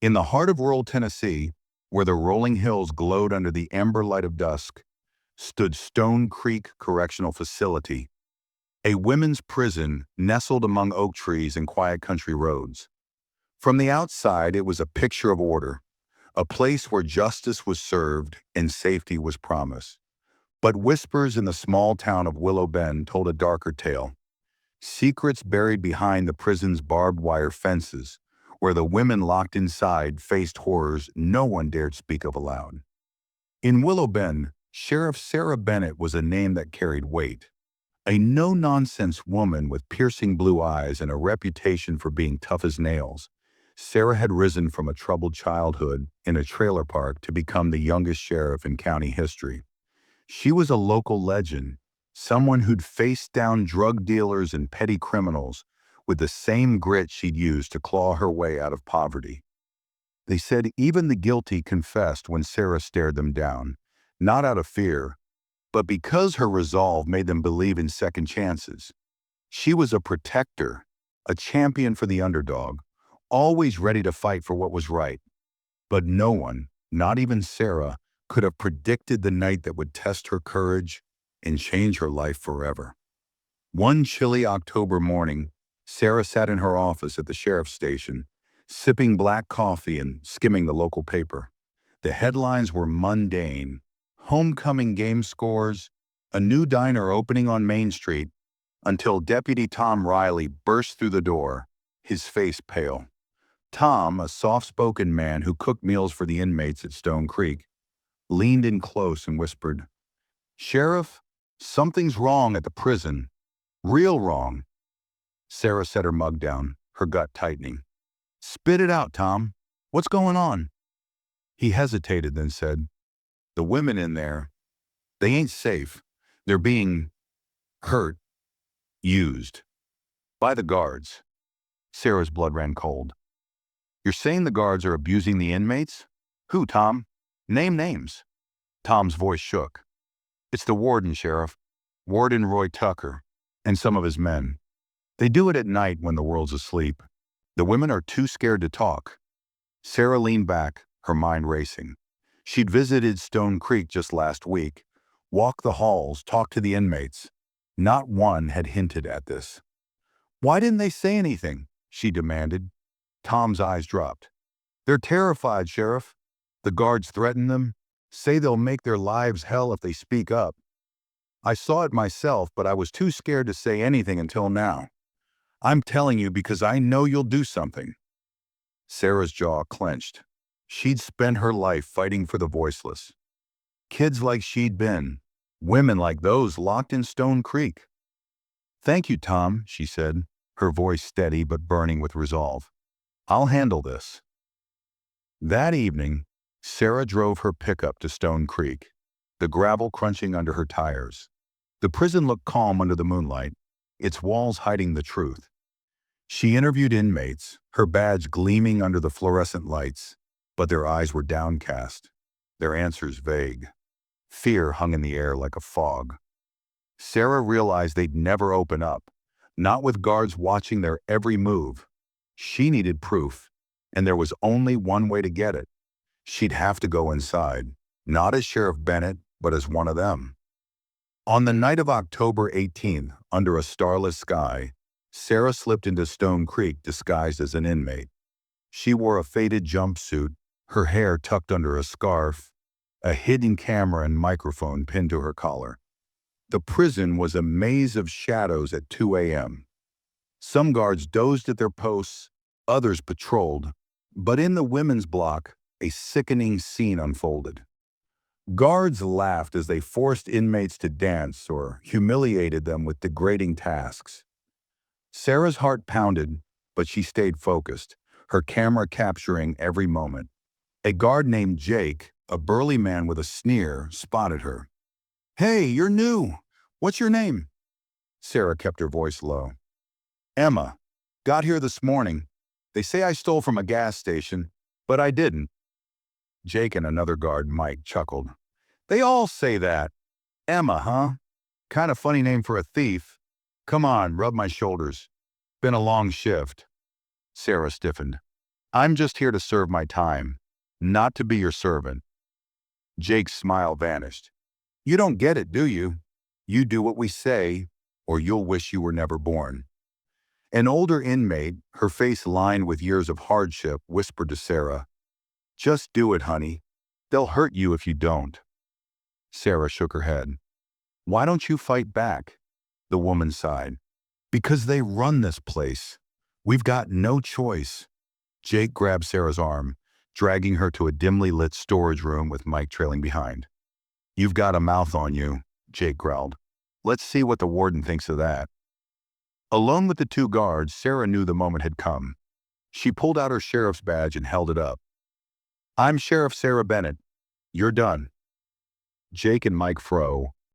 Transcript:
In the heart of rural Tennessee, where the rolling hills glowed under the amber light of dusk, stood Stone Creek Correctional Facility, a women's prison nestled among oak trees and quiet country roads. From the outside, it was a picture of order, a place where justice was served and safety was promised. But whispers in the small town of Willow Bend told a darker tale. Secrets buried behind the prison's barbed wire fences, where the women locked inside faced horrors no one dared speak of aloud. In Willow Bend, Sheriff Sarah Bennett was a name that carried weight. A no-nonsense woman with piercing blue eyes and a reputation for being tough as nails, Sarah had risen from a troubled childhood in a trailer park to become the youngest sheriff in county history. She was a local legend, someone who'd faced down drug dealers and petty criminals with the same grit she'd used to claw her way out of poverty. They said even the guilty confessed when Sarah stared them down, not out of fear, but because her resolve made them believe in second chances. She was a protector, a champion for the underdog, always ready to fight for what was right. But no one, not even Sarah, could have predicted the night that would test her courage and change her life forever. One chilly October morning, Sarah sat in her office at the sheriff's station, sipping black coffee and skimming the local paper. The headlines were mundane: homecoming game scores, a new diner opening on Main Street, until Deputy Tom Riley burst through the door, his face pale. Tom, a soft-spoken man who cooked meals for the inmates at Stone Creek, leaned in close and whispered, "Sheriff, something's wrong at the prison. Real wrong." Sarah set her mug down, her gut tightening. "Spit it out, Tom. What's going on?" He hesitated, then said, "The women in there, they ain't safe. They're being hurt, used, by the guards." Sarah's blood ran cold. "You're saying the guards are abusing the inmates? Who, Tom? Name names." Tom's voice shook. "It's the warden, Sheriff. Warden Roy Tucker, and some of his men. They do it at night when the world's asleep. The women are too scared to talk." Sarah leaned back, her mind racing. She'd visited Stone Creek just last week, walked the halls, talked to the inmates. Not one had hinted at this. "Why didn't they say anything?" she demanded. Tom's eyes dropped. "They're terrified, Sheriff. The guards threaten them, say they'll make their lives hell if they speak up. I saw it myself, but I was too scared to say anything until now. I'm telling you because I know you'll do something." Sarah's jaw clenched. She'd spent her life fighting for the voiceless. Kids like she'd been, women like those locked in Stone Creek. "Thank you, Tom," she said, her voice steady but burning with resolve. "I'll handle this." That evening, Sarah drove her pickup to Stone Creek, the gravel crunching under her tires. The prison looked calm under the moonlight, its walls hiding the truth. She interviewed inmates, her badge gleaming under the fluorescent lights, but their eyes were downcast, their answers vague. Fear hung in the air like a fog. Sarah realized they'd never open up, not with guards watching their every move. She needed proof, and there was only one way to get it. She'd have to go inside, not as Sheriff Bennett, but as one of them. On the night of October 18th, under a starless sky, Sarah slipped into Stone Creek disguised as an inmate. She wore a faded jumpsuit, her hair tucked under a scarf, a hidden camera and microphone pinned to her collar. The prison was a maze of shadows at 2 a.m. Some guards dozed at their posts, others patrolled, but in the women's block, a sickening scene unfolded. Guards laughed as they forced inmates to dance or humiliated them with degrading tasks. Sarah's heart pounded, but she stayed focused, her camera capturing every moment. A guard named Jake, a burly man with a sneer, spotted her. "Hey, you're new. What's your name?" Sarah kept her voice low. "Emma. Got here this morning. They say I stole from a gas station, but I didn't." Jake and another guard, Mike, chuckled. "They all say that. Emma, huh? Kind of funny name for a thief. Come on, rub my shoulders. Been a long shift." Sarah stiffened. I'm just here to serve my time, not to be your servant. Jake's smile vanished. You don't get it, do you? You do what we say, or you'll wish you were never born. An older inmate, her face lined with years of hardship, whispered to Sarah, just do it, honey. They'll hurt you if you don't. Sarah shook her head. Why don't you fight back? The woman sighed. Because they run this place. We've got no choice. Jake grabbed Sarah's arm, dragging her to a dimly lit storage room with Mike trailing behind. You've got a mouth on you, Jake growled. Let's see what the warden thinks of that. Alone with the two guards, Sarah knew the moment had come. She pulled out her sheriff's badge and held it up. I'm Sheriff Sarah Bennett. You're done. Jake and Mike froze,